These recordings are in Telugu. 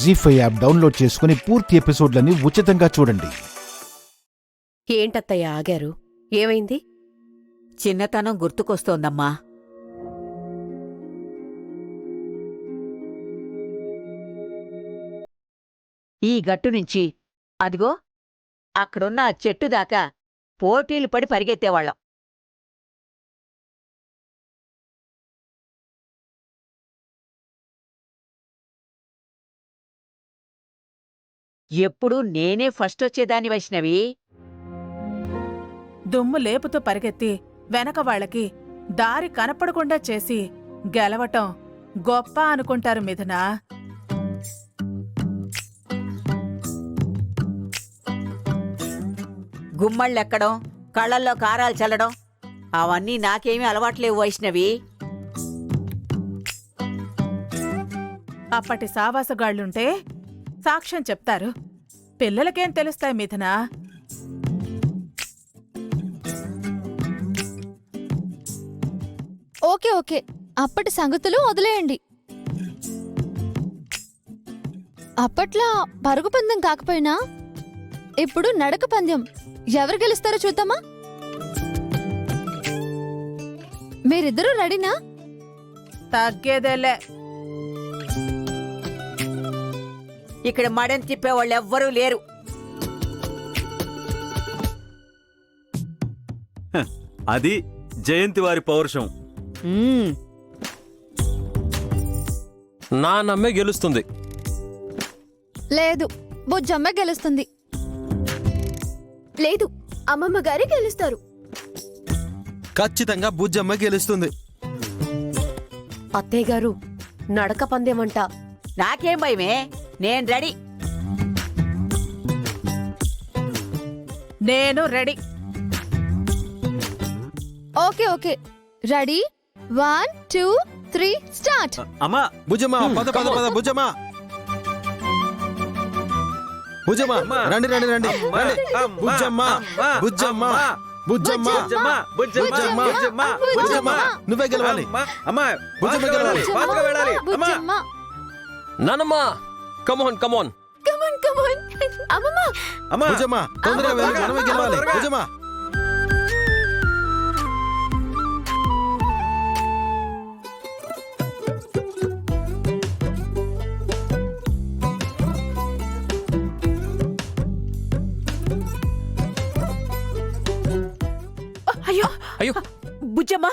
జీ5 యాప్ డౌన్లోడ్ చేసుకుని పూర్తి ఎపిసోడ్లని ఉచితంగా చూడండి. ఏంటత్తయ్య ఆగారు? ఏమైంది? చిన్నతనం గుర్తుకొస్తోందమ్మా. ఈ గట్టునుంచి అదిగో అక్కడున్న ఆ చెట్టు దాకా పోటీలు పడి పరిగెత్తేవాళ్ళం. ఎప్పుడూ నేనే ఫస్టొచ్చేదాన్ని వైష్ణవి. దుమ్ము లేపుతూ పరిగెత్తి వెనక వాళ్ళకి దారి కనపడకుండా చేసి గెలవటం గొప్ప అనుకుంటారు మిథునా. గుమ్మళ్ళెక్కడం, కళ్ళల్లో కారాలు చల్లడం అవన్నీ నాకేమీ అలవాట్లేవు వైష్ణవి. అప్పటి సావాసగాళ్లుంటే సాక్ష్యం చెప్తారు. పిల్లలకేం తెలుస్తాయి మిథునా? ఓకే ఓకే, అప్పటి సంగతులు వదిలేయండి. అప్పట్లో పరుగు పందెం కాకపోయినా ఇప్పుడు నడక పందెం. ఎవరు గెలుస్తారో చూద్దామా? మీరిద్దరూ రెడీనా? తగ్గేదేలే. ఇక్కడ మడని తిప్పేవాళ్ళెవ్వరూ లేరు. అది జయంతి వారి పౌరుషం. నా నమ్మే గెలుస్తుంది. లేదు, బుజ్జమ్మ గెలుస్తుంది. లేదు, అమ్మమ్మ గారే గెలుస్తారు. ఖచ్చితంగా బుజ్జమ్మ గెలుస్తుంది. అత్తయ్య గారు, నడక పందెమంట. నాకేం భయమే, నేను రెడీ. నేను ready. Okay okay, ready? 1 2 3 start. అమ్మా, బుజ్జమ్మ పద పద పద బుజ్జమ్మ. బుజ్జమ్మ రండి రండి రండి రండి. బుజ్జమ్మ బుజ్జమ్మ బుజ్జమ్మ బుజ్జమ్మ బుజ్జమ్మ నువ్వే గెలవాలి. బుజ్జమ్మ గెలవాలి. బుజ్జమ్మ. నానమ్మ కమోన్ కమోన్. అమ్మమ్మ, బుజ్జమ్మ తొందరగా వెళ్ళి మనమే గెలవాలి. బుజ్జమ్మ అయ్యో అయ్యో బుజ్జమ్మా.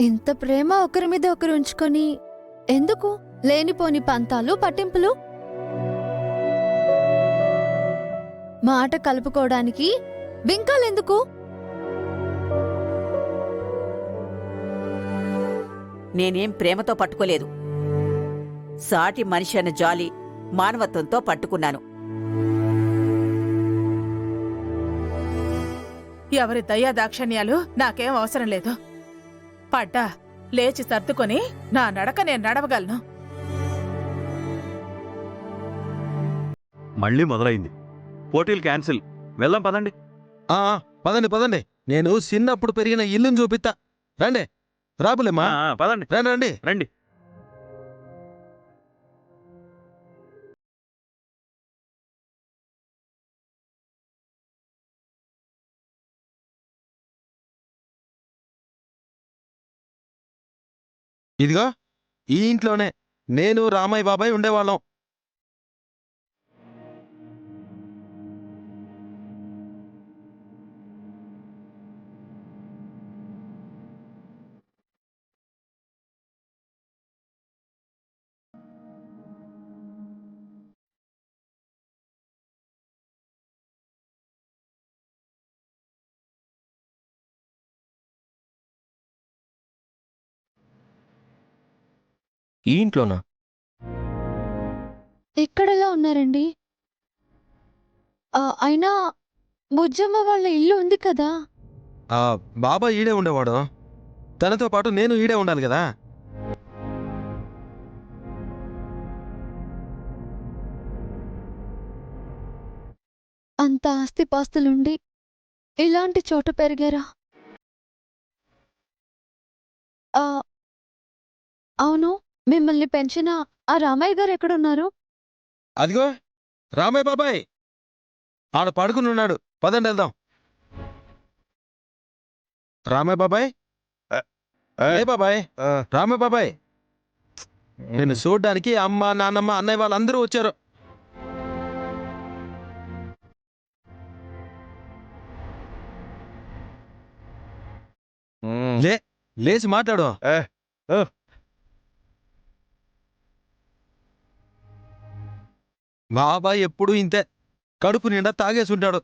ఇంత ప్రేమ ఒకరి మీద ఒకరు ఉంచుకొని ఎందుకు లేనిపోని పంతాలు పట్టింపులు? మాట కలుపుకోవడానికి బింకాలెందుకు? నేనేం ప్రేమతో పట్టుకోలేదు. సాటి మనిషి అన్న జాలి, మానవత్వంతో పట్టుకున్నాను. ఎవరి దయా దాక్షణ్యాలు నాకేం అవసరం లేదు. పడ్డా లేచి సర్దుకొని నా నడక నేను నడవగలను. మళ్ళీ మొదలైంది. పోటీలు క్యాన్సిల్. వెళ్దాం పదండి. పదండి పదండి. నేను చిన్నప్పుడు పెరిగిన ఇల్లుని చూపిస్తా. రండి రాబులేమ్మా. పదండి రండి రండి రండి. ఇదిగో ఈ ఇంట్లోనే నేను రామయ్య బాబాయ్ ఉండేవాళ్ళం. ఈ ఇంట్లోనా? ఇక్కడెలా ఉన్నారండి? అయినా బుజ్జమ్మ వాళ్ళ ఇల్లు ఉంది కదా. ఆ బాబా ఈడే ఉండేవాడు. తనతో పాటు నేను ఈడే ఉండాలి కదా. అంత ఆస్తిపాస్తులుండి ఇలాంటి చోట పెరిగారా? ఆ, అవును, మిమ్మల్ని పెంచిన ఆ రామయ్య గారు ఎక్కడున్నారు? అదిగో రామయ్య బాబాయ్ ఆడ పడుకుని ఉన్నాడు. పదండి వెళ్దాం. రామయ్య బాబాయ్, ఏ బాబాయ్, రామయ్య బాబాయ్, నేను చూడ్డానికి అమ్మ నాన్నమ్మ అన్నయ్య వాళ్ళందరూ వచ్చారు. లేచి మాట్లాడు. బాబాయ్ ఎప్పుడూ ఇంతే, కడుపు నిండా తాగేసుంటాడు.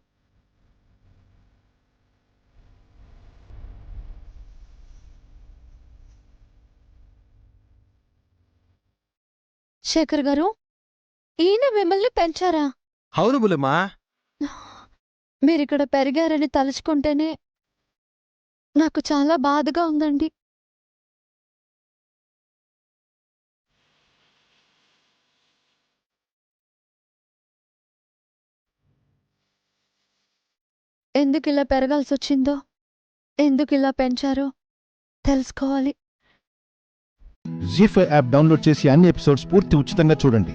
శేఖర్ గారు, ఈయన మిమ్మల్ని పెంచారా? అవును బుల్లెమ్మా. మీరిక్కడ పెరిగారని తలుచుకుంటేనే నాకు చాలా బాధగా ఉందండి. ఎందుకు ఇలా పెరగాల్సి వచ్చిందో, ఎందుకు ఇలా పెంచారో తెలుసుకోవాలి. జీ5 యాప్ డౌన్లోడ్ చేసి అన్ని ఎపిసోడ్స్ పూర్తి ఉచితంగా చూడండి.